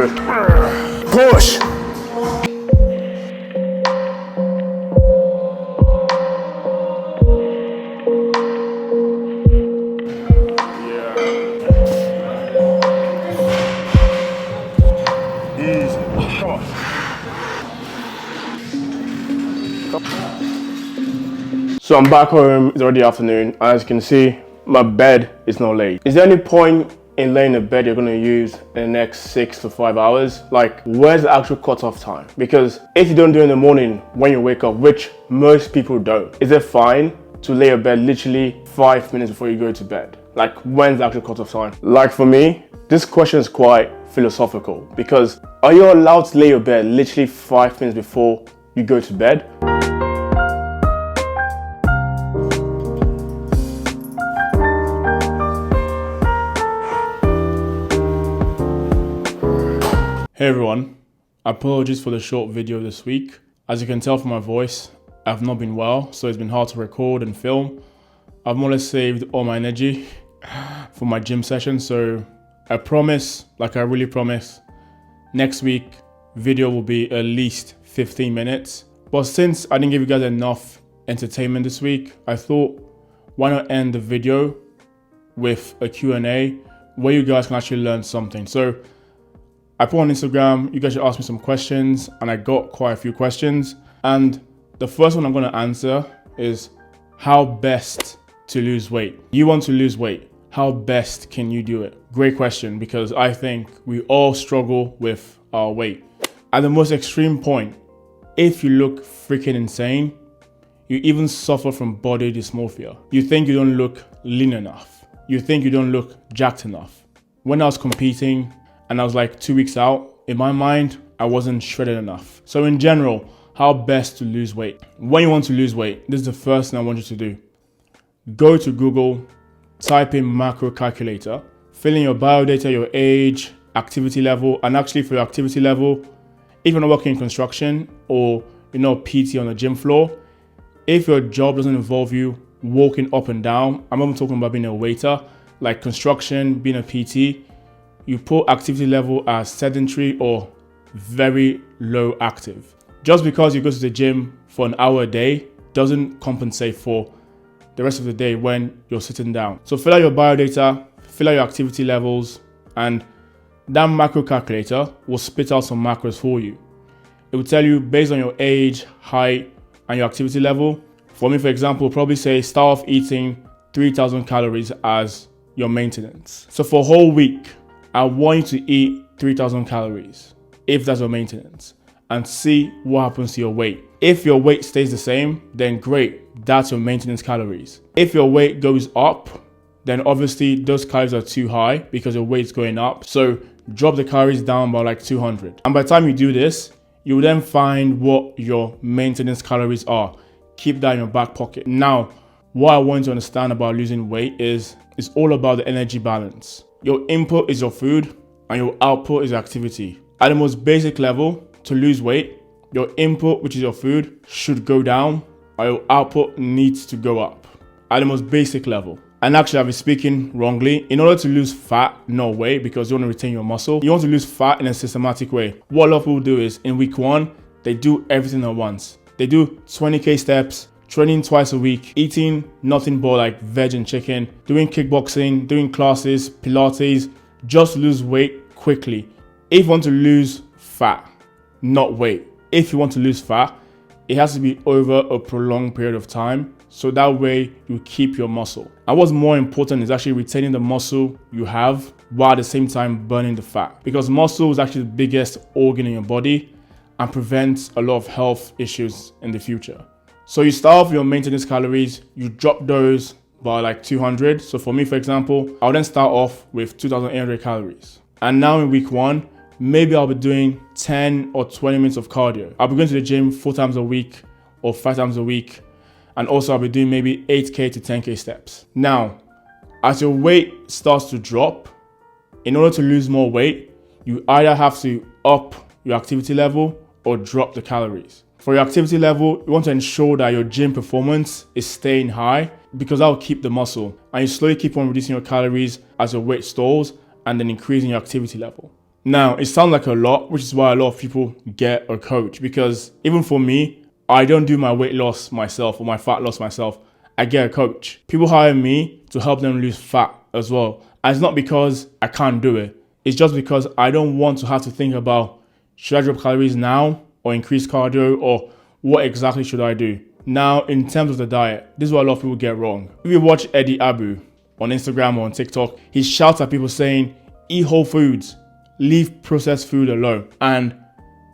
good. Push! Easy. Come on. So I'm back home, it's already afternoon. As you can see, my bed is not laid. Is there any point in laying a bed you're gonna use in the next 6 to 5 hours? Like, where's the actual cutoff time? Because if you don't do it in the morning when you wake up, which most people don't, is it fine to lay a bed literally 5 minutes before you go to bed? Like, when's the actual cutoff time? Like for me, this question is quite philosophical because are you allowed to lay your bed literally 5 minutes before you go to bed? Hey everyone, apologies for the short video this week. As you can tell from my voice, I've not been well, so it's been hard to record and film. I've more or less saved all my energy for my gym session, so I promise, like I really promise, next week video will be at least 15 minutes. But since I didn't give you guys enough entertainment this week, I thought why not end the video with a Q&A where you guys can actually learn something. So I put on Instagram, you guys should ask me some questions, and I got quite a few questions. And the first one I'm going to answer is how best to lose weight. You want to lose weight. How best can you do it? Great question, because I think we all struggle with our weight. At the most extreme point, if you look freaking insane, you even suffer from body dysmorphia. You think you don't look lean enough. You think you don't look jacked enough. When I was competing, and I was like 2 weeks out, in my mind, I wasn't shredded enough. So in general, how best to lose weight? When you want to lose weight, this is the first thing I want you to do. Go to Google, type in macro calculator, fill in your biodata, your age, activity level, and actually for your activity level, if you're not working in construction or you're not PT on the gym floor, if your job doesn't involve you walking up and down, I'm not even talking about being a waiter, like construction, being a PT, you put activity level as sedentary or very low active. Just because you go to the gym for an hour a day doesn't compensate for the rest of the day when you're sitting down. So fill out your biodata, fill out your activity levels, and that macro calculator will spit out some macros for you. It will tell you based on your age, height, and your activity level. For me, for example, probably say start off eating 3,000 calories as your maintenance. So for a whole week, I want you to eat 3,000 calories, if that's your maintenance, and see what happens to your weight. If your weight stays the same, then great, that's your maintenance calories. If your weight goes up, then obviously those calories are too high because your weight's going up. So drop the calories down by like 200. And by the time you do this, you will then find what your maintenance calories are. Keep that in your back pocket. Now, what I want you to understand about losing weight is it's all about the energy balance. Your input is your food and your output is your activity. At the most basic level, to lose weight, your input, which is your food, should go down or your output needs to go up. At the most basic level. And actually, I've been speaking wrongly. In order to lose fat, not weight, because you want to retain your muscle, you want to lose fat in a systematic way. What a lot of people do is in week one, they do everything at once. They do 20K steps, training twice a week, eating nothing but like veg and chicken, doing kickboxing, doing classes, Pilates, just lose weight quickly. If you want to lose fat, not weight. If you want to lose fat, it has to be over a prolonged period of time. So that way you keep your muscle. And what's more important is actually retaining the muscle you have while at the same time burning the fat. Because muscle is actually the biggest organ in your body and prevents a lot of health issues in the future. So you start off your maintenance calories, you drop those by like 200. So for me, for example, I'll then start off with 2,800 calories. And now in week one, maybe I'll be doing 10 or 20 minutes of cardio. I'll be going to the gym 4 times a week or 5 times a week. And also I'll be doing maybe 8K to 10K steps. Now, as your weight starts to drop, in order to lose more weight, you either have to up your activity level or drop the calories. For your activity level, you want to ensure that your gym performance is staying high because that will keep the muscle. And you slowly keep on reducing your calories as your weight stalls and then increasing your activity level. Now, it sounds like a lot, which is why a lot of people get a coach, because even for me, I don't do my weight loss myself or my fat loss myself. I get a coach. People hire me to help them lose fat as well. And it's not because I can't do it. It's just because I don't want to have to think about, should I drop calories now or increase cardio, or what exactly should I do? Now, in terms of the diet, this is what a lot of people get wrong. If you watch Eddie Abu on Instagram or on TikTok, he shouts at people saying, eat whole foods, leave processed food alone. And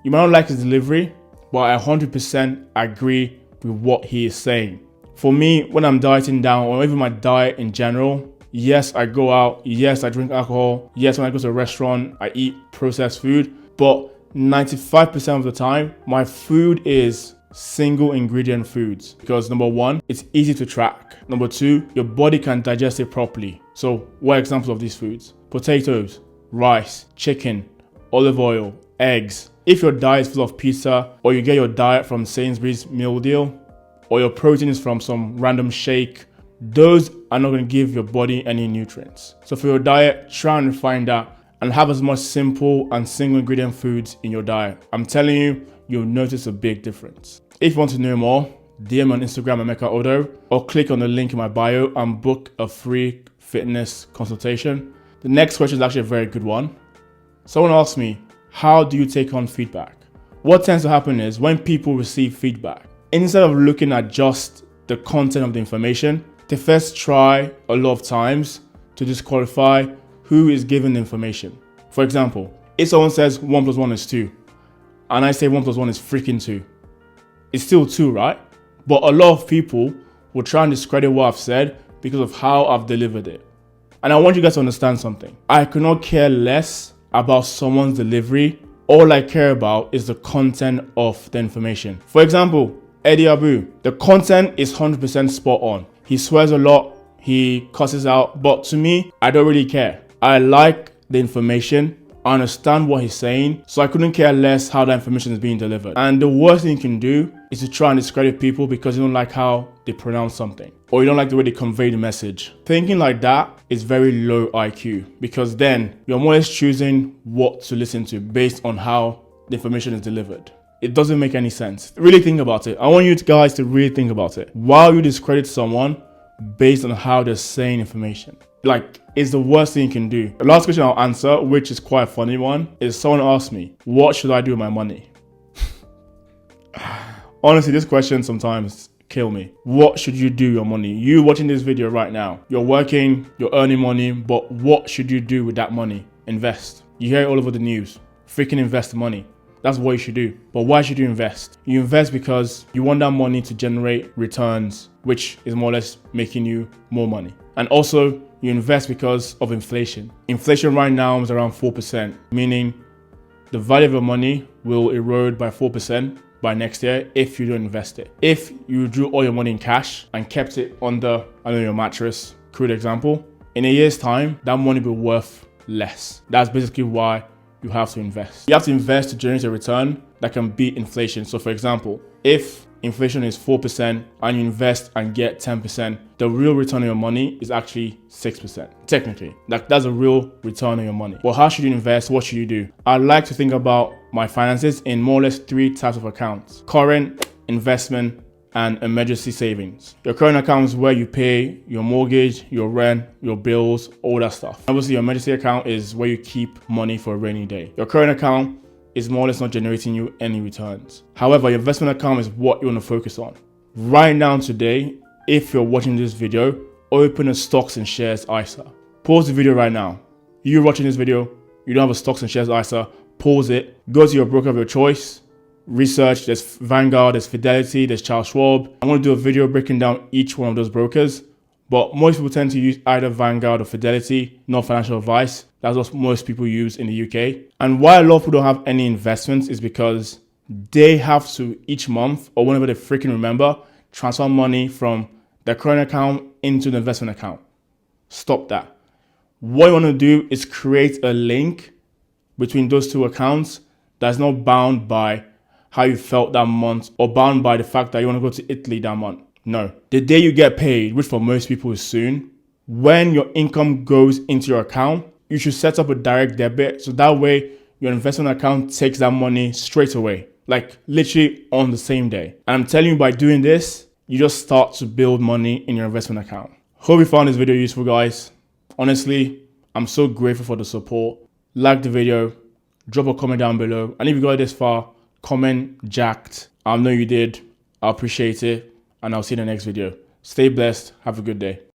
you might not like his delivery, but I 100% agree with what he is saying. For me, when I'm dieting down, or even my diet in general, yes, I go out, yes, I drink alcohol, yes, when I go to a restaurant, I eat processed food, but 95% of the time, my food is single ingredient foods, because number one, it's easy to track. Number two, your body can digest it properly. So what are examples of these foods? Potatoes, rice, chicken, olive oil, eggs. If your diet is full of pizza, or you get your diet from Sainsbury's meal deal, or your protein is from some random shake, those are not going to give your body any nutrients. So for your diet, try and refine that and have as much simple and single ingredient foods in your diet. I'm telling you, you'll notice a big difference. If you want to know more, DM on Instagram Emeka Odo, or click on the link in my bio and book a free fitness consultation. The next question is actually a very good one. Someone asked me, how do you take on feedback? What tends to happen is when people receive feedback, instead of looking at just the content of the information, they first try a lot of times to disqualify who is giving the information. For example, if someone says 1 + 1 is 2, and I say 1 + 1 is freaking 2, it's still 2, right? But a lot of people will try and discredit what I've said because of how I've delivered it. And I want you guys to understand something. I could not care less about someone's delivery. All I care about is the content of the information. For example, Eddie Abu, the content is 100% spot on. He swears a lot, he cusses out, but to me, I don't really care. I like the information, I understand what he's saying, so I couldn't care less how that information is being delivered. And the worst thing you can do is to try and discredit people because you don't like how they pronounce something, or you don't like the way they convey the message. Thinking like that is very low IQ, because then you're more or less choosing what to listen to based on how the information is delivered. It doesn't make any sense. Really think about it. I want you guys to really think about it. Why you discredit someone based on how they're saying information? Like, it's the worst thing you can do. The last question I'll answer, which is quite a funny one, is someone asked me, what should I do with my money? Honestly, this question sometimes kill me. What should you do with your money? You watching this video right now, you're working, you're earning money, but what should you do with that money? Invest. You hear it all over the news. Freaking invest the money. That's what you should do. But why should you invest? You invest because you want that money to generate returns, which is more or less making you more money. And also, you invest because of inflation. Inflation right now is around 4%, meaning the value of your money will erode by 4% by next year if you don't invest it. If you drew all your money in cash and kept it under, your mattress, crude example, in a year's time, that money will be worth less. That's basically why you have to invest. You have to invest to generate a return that can beat inflation. So for example, if inflation is 4% and you invest and get 10%, the real return on your money is actually 6%. Technically, that's a real return on your money. Well, how should you invest? What should you do? I like to think about my finances in more or less 3 types of accounts: current, investment, and emergency savings. Your current account is where you pay your mortgage, your rent, your bills, all that stuff. Obviously, your emergency account is where you keep money for a rainy day. Your current account is more or less not generating you any returns. However, your investment account is what you want to focus on. Right now today, if you're watching this video, open a stocks and shares ISA. Pause the video right now. You're watching this video, you don't have a stocks and shares ISA, pause it, go to your broker of your choice, research. There's Vanguard, there's Fidelity, there's Charles Schwab. I'm going to do a video breaking down each one of those brokers, but most people tend to use either Vanguard or Fidelity, not financial advice. That's what most people use in the UK. And why a lot of people don't have any investments is because they have to each month, or whenever they freaking remember, transfer money from their current account into the investment account. Stop that. What you want to do is create a link between those two accounts that's not bound by how you felt that month, or bound by the fact that you want to go to Italy that month. No. The day you get paid, which for most people is soon, when your income goes into your account, you should set up a direct debit. So that way your investment account takes that money straight away, like literally on the same day. And I'm telling you, by doing this, you just start to build money in your investment account. Hope you found this video useful, guys. Honestly, I'm so grateful for the support. Like the video, drop a comment down below. And if you got this far, comment jacked. I know you did. I appreciate it. And I'll see you in the next video. Stay blessed. Have a good day.